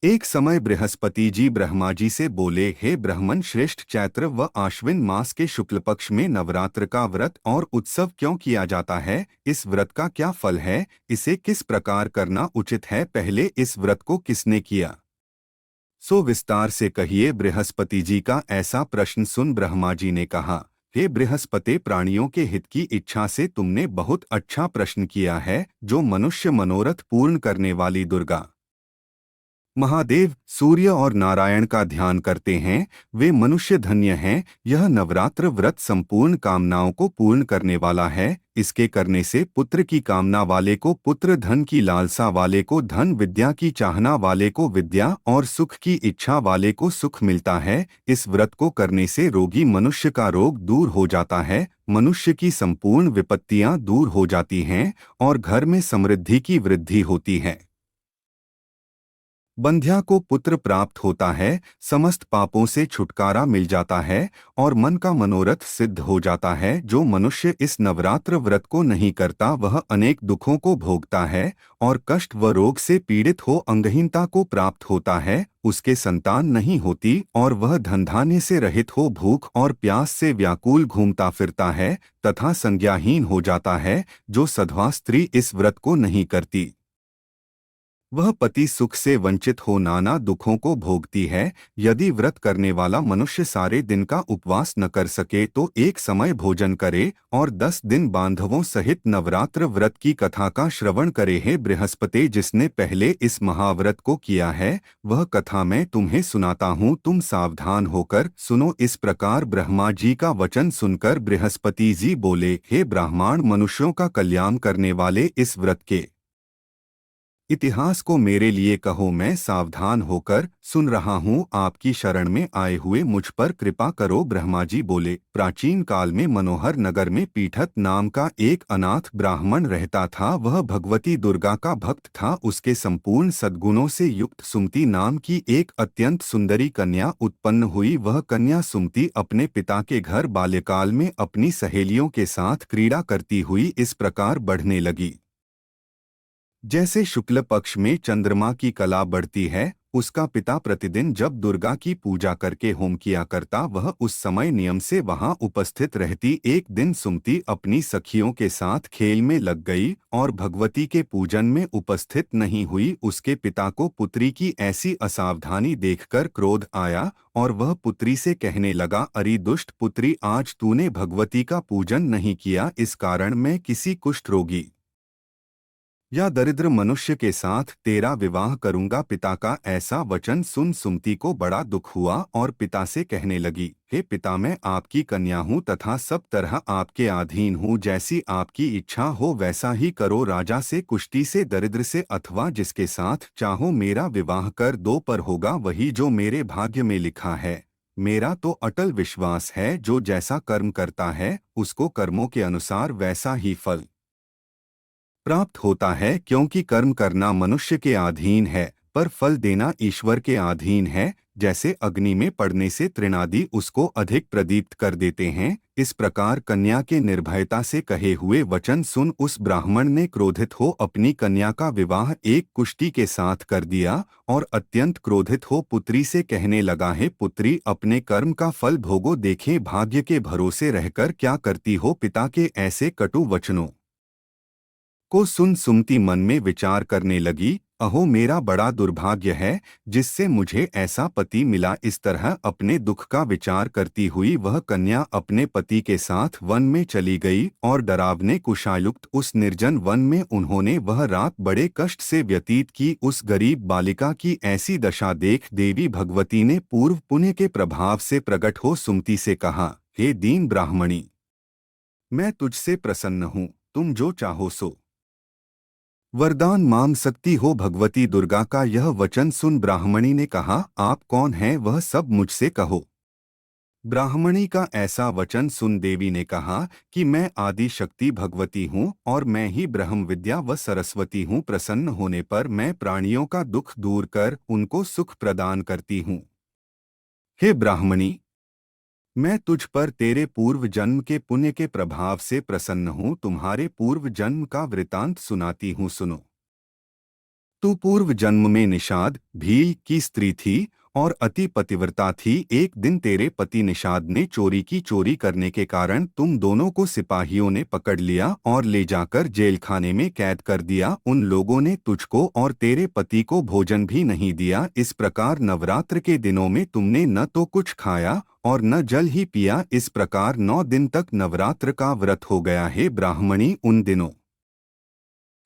एक समय बृहस्पति जी ब्रह्मा जी से बोले, हे ब्राह्मण श्रेष्ठ, चैत्र व आश्विन मास के शुक्ल पक्ष में नवरात्र का व्रत और उत्सव क्यों किया जाता है? इस व्रत का क्या फल है? इसे किस प्रकार करना उचित है? पहले इस व्रत को किसने किया? सो विस्तार से कहिए। बृहस्पति जी का ऐसा प्रश्न सुन ब्रह्मा जी ने कहा, हे बृहस्पति, प्राणियों के हित की इच्छा से तुमने बहुत अच्छा प्रश्न किया है। जो मनुष्य मनोरथ पूर्ण करने वाली दुर्गा, महादेव, सूर्य और नारायण का ध्यान करते हैं, वे मनुष्य धन्य हैं। यह नवरात्र व्रत संपूर्ण कामनाओं को पूर्ण करने वाला है। इसके करने से पुत्र की कामना वाले को पुत्र, धन की लालसा वाले को धन, विद्या की चाहना वाले को विद्या और सुख की इच्छा वाले को सुख मिलता है। इस व्रत को करने से रोगी मनुष्य का रोग दूर हो जाता है, मनुष्य की संपूर्ण विपत्तियां दूर हो जाती हैं और घर में समृद्धि की वृद्धि होती है। बंध्या को पुत्र प्राप्त होता है, समस्त पापों से छुटकारा मिल जाता है और मन का मनोरथ सिद्ध हो जाता है। जो मनुष्य इस नवरात्र व्रत को नहीं करता वह अनेक दुखों को भोगता है और कष्ट व रोग से पीड़ित हो अंगहीनता को प्राप्त होता है। उसके संतान नहीं होती और वह धन धान्य से रहित हो भूख और प्यास से व्याकुल घूमता फिरता है तथा संज्ञाहीन हो जाता है। जो सधवा स्त्री इस व्रत को नहीं करती वह पति सुख से वंचित हो नाना दुखों को भोगती है। यदि व्रत करने वाला मनुष्य सारे दिन का उपवास न कर सके तो एक समय भोजन करे और 10 दिन बांधवों सहित नवरात्र व्रत की कथा का श्रवण करे। हे बृहस्पति, जिसने पहले इस महाव्रत को किया है वह कथा मैं तुम्हें सुनाता हूँ, तुम सावधान होकर सुनो। इस प्रकार ब्रह्मा जी का वचन सुनकर बृहस्पति जी बोले, हे ब्राह्मण, मनुष्यों का कल्याण करने वाले इस व्रत के इतिहास को मेरे लिए कहो। मैं सावधान होकर सुन रहा हूँ। आपकी शरण में आए हुए मुझ पर कृपा करो। ब्रह्मा जी बोले, प्राचीन काल में मनोहर नगर में पीठत नाम का एक अनाथ ब्राह्मण रहता था। वह भगवती दुर्गा का भक्त था। उसके संपूर्ण सद्गुणों से युक्त सुमति नाम की एक अत्यंत सुंदरी कन्या उत्पन्न हुई। वह कन्या सुमति अपने पिता के घर बाल्यकाल में अपनी सहेलियों के साथ क्रीड़ा करती हुई इस प्रकार बढ़ने लगी। जैसे शुक्ल पक्ष में चंद्रमा की कला बढ़ती है, उसका पिता प्रतिदिन जब दुर्गा की पूजा करके होम किया करता वह उस समय नियम से वहां उपस्थित रहती। एक दिन सुमति अपनी सखियों के साथ खेल में लग गई और भगवती के पूजन में उपस्थित नहीं हुई। उसके पिता को पुत्री की ऐसी असावधानी देखकर क्रोध आया और वह पुत्री से कहने लगा, अरे दुष्ट पुत्री, आज तूने भगवती का पूजन नहीं किया, इस कारण मैं किसी कुष्ठ रोगी या दरिद्र मनुष्य के साथ तेरा विवाह करूंगा। पिता का ऐसा वचन सुन सुमति को बड़ा दुख हुआ और पिता से कहने लगी, हे पिता, मैं आपकी कन्या हूँ तथा सब तरह आपके अधीन हूँ। जैसी आपकी इच्छा हो वैसा ही करो। राजा से, कुष्टी से, दरिद्र से अथवा जिसके साथ चाहो मेरा विवाह कर दो, पर होगा वही जो मेरे भाग्य में लिखा है। मेरा तो अटल विश्वास है, जो जैसा कर्म करता है उसको कर्मों के अनुसार वैसा ही फल प्राप्त होता है। क्योंकि कर्म करना मनुष्य के अधीन है पर फल देना ईश्वर के अधीन है। जैसे अग्नि में पड़ने से तृणादि उसको अधिक प्रदीप्त कर देते हैं, इस प्रकार कन्या के निर्भयता से कहे हुए वचन सुन उस ब्राह्मण ने क्रोधित हो अपनी कन्या का विवाह एक कुष्टी के साथ कर दिया और अत्यंत क्रोधित हो पुत्री से कहने लगा, है पुत्री, अपने कर्म का फल भोगो, देखें भाग्य के भरोसे रहकर क्या करती हो। पिता के ऐसे कटु वचनों को सुन सुमति मन में विचार करने लगी, अहो मेरा बड़ा दुर्भाग्य है जिससे मुझे ऐसा पति मिला। इस तरह अपने दुख का विचार करती हुई वह कन्या अपने पति के साथ वन में चली गई और डरावने कुशायुक्त उस निर्जन वन में उन्होंने वह रात बड़े कष्ट से व्यतीत की। उस गरीब बालिका की ऐसी दशा देख देवी भगवती ने पूर्व पुण्य के प्रभाव से प्रकट हो सुमति से कहा, हे दीन ब्राह्मणी, मैं तुझसे प्रसन्न हूँ, तुम जो चाहो सो वरदान मांग सकती हो। भगवती दुर्गा का यह वचन सुन ब्राह्मणी ने कहा, आप कौन हैं वह सब मुझसे कहो। ब्राह्मणी का ऐसा वचन सुन देवी ने कहा कि मैं आदि शक्ति भगवती हूँ और मैं ही ब्रह्म विद्या व सरस्वती हूँ। प्रसन्न होने पर मैं प्राणियों का दुख दूर कर उनको सुख प्रदान करती हूँ। हे ब्राह्मणी, मैं तुझ पर तेरे पूर्व जन्म के पुण्य के प्रभाव से प्रसन्न हूँ। तुम्हारे पूर्व जन्म का वृतांत सुनाती हूँ, सुनो। तू पूर्व जन्म में निषाद भील की स्त्री थी और अति पतिव्रता थी। एक दिन तेरे पति निषाद ने चोरी करने के कारण तुम दोनों को सिपाहियों ने पकड़ लिया और ले जाकर जेल खाने में कैद कर दिया। उन लोगों ने तुझको और तेरे पति को भोजन भी नहीं दिया। इस प्रकार नवरात्र के दिनों में तुमने न तो कुछ खाया और न जल ही पिया। इस प्रकार 9 दिन तक नवरात्र का व्रत हो गया है ब्राह्मणी। उन दिनों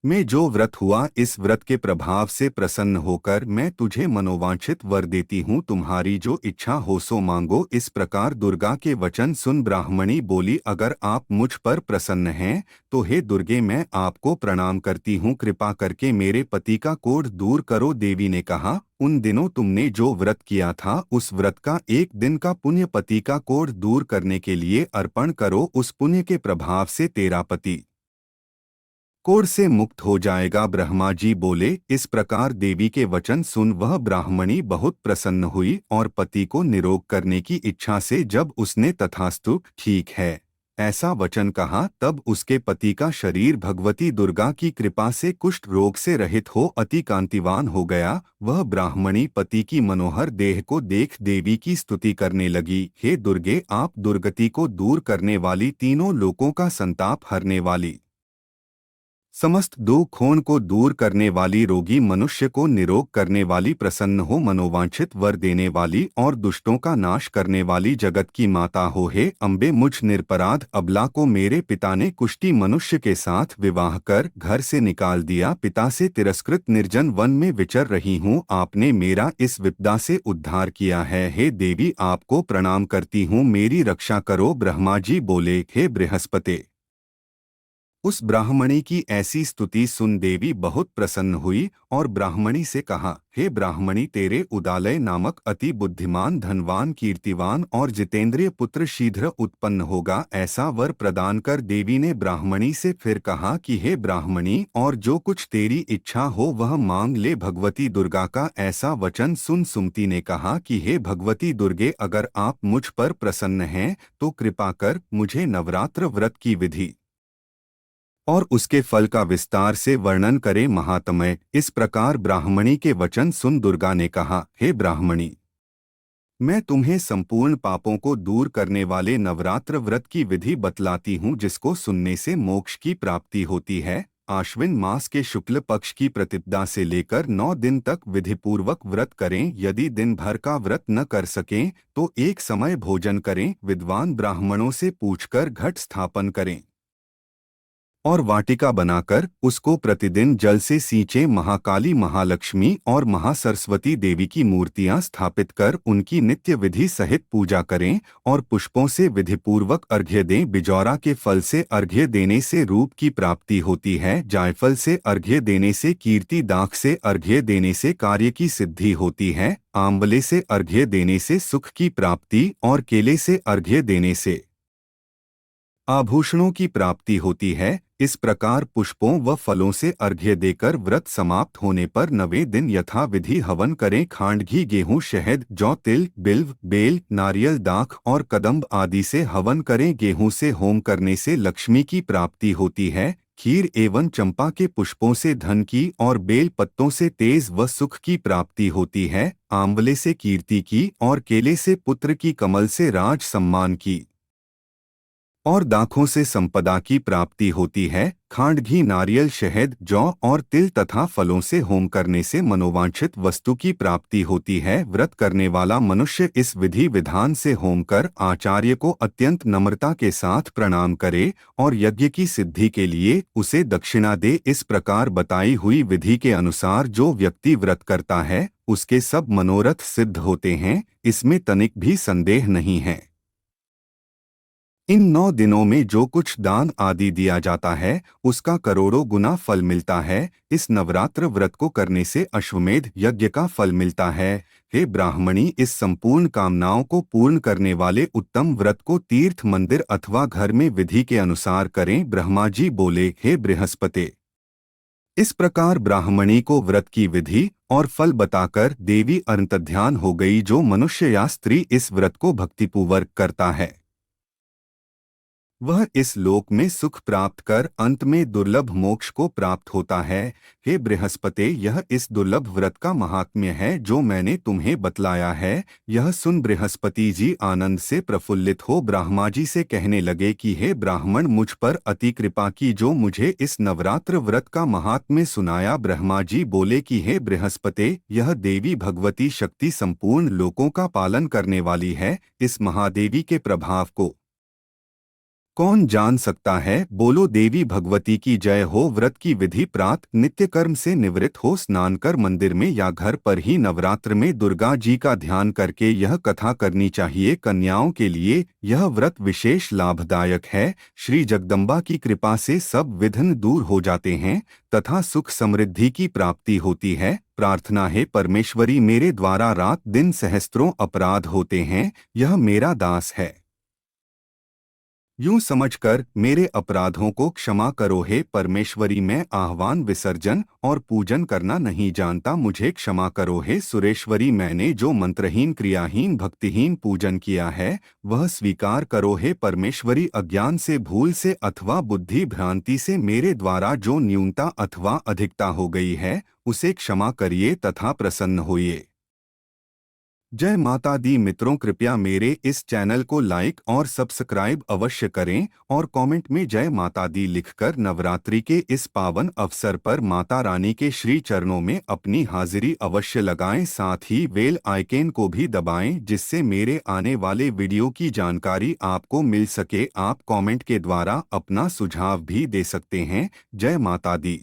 में जो व्रत हुआ, इस व्रत के प्रभाव से प्रसन्न होकर मैं तुझे मनोवांछित वर देती हूँ। तुम्हारी जो इच्छा हो सो मांगो। इस प्रकार दुर्गा के वचन सुन ब्राह्मणी बोली, अगर आप मुझ पर प्रसन्न हैं तो हे दुर्गे, मैं आपको प्रणाम करती हूँ। कृपा करके मेरे पति का कोढ़ दूर करो। देवी ने कहा, उन दिनों तुमने जो व्रत किया था उस व्रत का एक दिन का पुण्य पति का कोढ़ दूर करने के लिए अर्पण करो। उस पुण्य के प्रभाव से तेरा पति कोढ़ से मुक्त हो जाएगा। ब्रह्मा जी बोले। इस प्रकार देवी के वचन सुन वह ब्राह्मणी बहुत प्रसन्न हुई और पति को निरोग करने की इच्छा से जब उसने तथास्तु ठीक है ऐसा वचन कहा, तब उसके पति का शरीर भगवती दुर्गा की कृपा से कुष्ठ रोग से रहित हो अति कांतिवान हो गया। वह ब्राह्मणी पति की मनोहर देह को देख देवी की स्तुति करने लगी। हे दुर्गे, आप दुर्गति को दूर करने वाली, तीनों लोकों का संताप हरने वाली, समस्त दुखों को दूर करने वाली, रोगी मनुष्य को निरोग करने वाली, प्रसन्न हो मनोवांछित वर देने वाली और दुष्टों का नाश करने वाली जगत की माता हो। हे अम्बे, मुझ निरपराध अबला को मेरे पिता ने कुष्ठी मनुष्य के साथ विवाह कर घर से निकाल दिया। पिता से तिरस्कृत निर्जन वन में विचर रही हूँ। आपने मेरा इस विपदा से उद्धार किया है। हे देवी, आपको प्रणाम करती हूँ, मेरी रक्षा करो। ब्रह्मा जी बोले, हे बृहस्पति। उस ब्राह्मणी की ऐसी स्तुति सुन देवी बहुत प्रसन्न हुई और ब्राह्मणी से कहा, हे ब्राह्मणी, तेरे उदालय नामक अति बुद्धिमान, धनवान, कीर्तिवान और जितेंद्रिय पुत्र शीघ्र उत्पन्न होगा, ऐसा वर प्रदान कर। देवी ने ब्राह्मणी से फिर कहा कि हे ब्राह्मणी, और जो कुछ तेरी इच्छा हो वह मांग ले। भगवती दुर्गा का ऐसा वचन सुन सुमति ने कहा कि हे भगवती दुर्गे, अगर आप मुझ पर प्रसन्न हैं तो कृपा कर मुझे नवरात्र व्रत की विधि और उसके फल का विस्तार से वर्णन करे महात्मय। इस प्रकार ब्राह्मणी के वचन सुन दुर्गा ने कहा, हे ब्राह्मणी, मैं तुम्हें संपूर्ण पापों को दूर करने वाले नवरात्र व्रत की विधि बतलाती हूँ, जिसको सुनने से मोक्ष की प्राप्ति होती है। आश्विन मास के शुक्ल पक्ष की प्रतिपदा से लेकर 9 दिन तक विधिपूर्वक व्रत करें। यदि दिन भर का व्रत न कर सकें तो एक समय भोजन करें। विद्वान ब्राह्मणों से पूछकर घट स्थापन करें और वाटिका बनाकर उसको प्रतिदिन जल से सींचे। महाकाली, महालक्ष्मी और महासरस्वती देवी की मूर्तियां स्थापित कर उनकी नित्य विधि सहित पूजा करें और पुष्पों से विधिपूर्वक अर्घ्य दें। बिजौरा के फल से अर्घ्य देने से रूप की प्राप्ति होती है। जायफल से अर्घ्य देने से कीर्ति, दाख से अर्घ्य देने से कार्य की सिद्धि होती है, आंवले से अर्घ्य देने से सुख की प्राप्ति और केले से अर्घ्य देने से आभूषणों की प्राप्ति होती है। इस प्रकार पुष्पों व फलों से अर्घ्य देकर व्रत समाप्त होने पर 9वें दिन यथाविधि हवन करें। खांड, घी, गेहूं, शहद, जौ, तिल, बिल्व, बेल, नारियल, दाख और कदम्ब आदि से हवन करें। गेहूं से होम करने से लक्ष्मी की प्राप्ति होती है। खीर एवं चंपा के पुष्पों से धन की और बेल पत्तों से तेज व सुख की प्राप्ति होती है। आंवले से कीर्ति की और केले से पुत्र की, कमल से राज सम्मान की और दाखों से संपदा की प्राप्ति होती है। खांड, घी, नारियल, शहद, जौ और तिल तथा फलों से होम करने से मनोवांछित वस्तु की प्राप्ति होती है। व्रत करने वाला मनुष्य इस विधि विधान से होम कर आचार्य को अत्यंत नम्रता के साथ प्रणाम करे और यज्ञ की सिद्धि के लिए उसे दक्षिणा दे। इस प्रकार बताई हुई विधि के अनुसार जो व्यक्ति व्रत करता है उसके सब मनोरथ सिद्ध होते हैं, इसमें तनिक भी संदेह नहीं है। इन 9 दिनों में जो कुछ दान आदि दिया जाता है उसका करोड़ों गुना फल मिलता है। इस नवरात्र व्रत को करने से अश्वमेध यज्ञ का फल मिलता है। हे ब्राह्मणी, इस संपूर्ण कामनाओं को पूर्ण करने वाले उत्तम व्रत को तीर्थ, मंदिर अथवा घर में विधि के अनुसार करें। ब्रह्मा जी बोले, हे बृहस्पति। इस प्रकार ब्राह्मणी को व्रत की विधि और फल बताकर देवी अंतर्ध्यान हो गई। जो मनुष्य या स्त्री इस व्रत को भक्तिपूर्वक करता है वह इस लोक में सुख प्राप्त कर अंत में दुर्लभ मोक्ष को प्राप्त होता है। हे बृहस्पति, यह इस दुर्लभ व्रत का महात्म्य है जो मैंने तुम्हें बतलाया है। यह सुन बृहस्पति जी आनंद से प्रफुल्लित हो ब्रह्मा जी से कहने लगे कि हे ब्राह्मण, मुझ पर अति कृपा की जो मुझे इस नवरात्र व्रत का महात्म्य सुनाया। ब्रह्मा जी बोले कि हे बृहस्पति, यह देवी भगवती शक्ति संपूर्ण लोकों का पालन करने वाली है। इस महादेवी के प्रभाव को कौन जान सकता है? बोलो देवी भगवती की जय हो। व्रत की विधि: प्रात नित्य कर्म से निवृत्त हो स्नान कर मंदिर में या घर पर ही नवरात्र में दुर्गा जी का ध्यान करके यह कथा करनी चाहिए। कन्याओं के लिए यह व्रत विशेष लाभदायक है। श्री जगदम्बा की कृपा से सब विघ्न दूर हो जाते हैं तथा सुख समृद्धि की प्राप्ति होती है। प्रार्थना है परमेश्वरी, मेरे द्वारा रात दिन सहस्त्रों अपराध होते हैं, यह मेरा दास है। यूं समझकर मेरे अपराधों को क्षमा करो। हे परमेश्वरी, मैं आह्वान, विसर्जन और पूजन करना नहीं जानता, मुझे क्षमा करो। हे सुरेश्वरी, मैंने जो मंत्रहीन क्रियाहीन भक्तिहीन पूजन किया है वह स्वीकार करो। हे परमेश्वरी, अज्ञान से, भूल से अथवा बुद्धि भ्रांति से मेरे द्वारा जो न्यूनता अथवा अधिकता हो गई है उसे क्षमा करिए तथा प्रसन्न होइए। जय माता दी। मित्रों, कृपया मेरे इस चैनल को लाइक और सब्सक्राइब अवश्य करें और कमेंट में जय माता दी लिखकर नवरात्रि के इस पावन अवसर पर माता रानी के श्री चरणों में अपनी हाजिरी अवश्य लगाएं। साथ ही बेल आइकन को भी दबाएं जिससे मेरे आने वाले वीडियो की जानकारी आपको मिल सके। आप कमेंट के द्वारा अपना सुझाव भी दे सकते हैं। जय माता दी।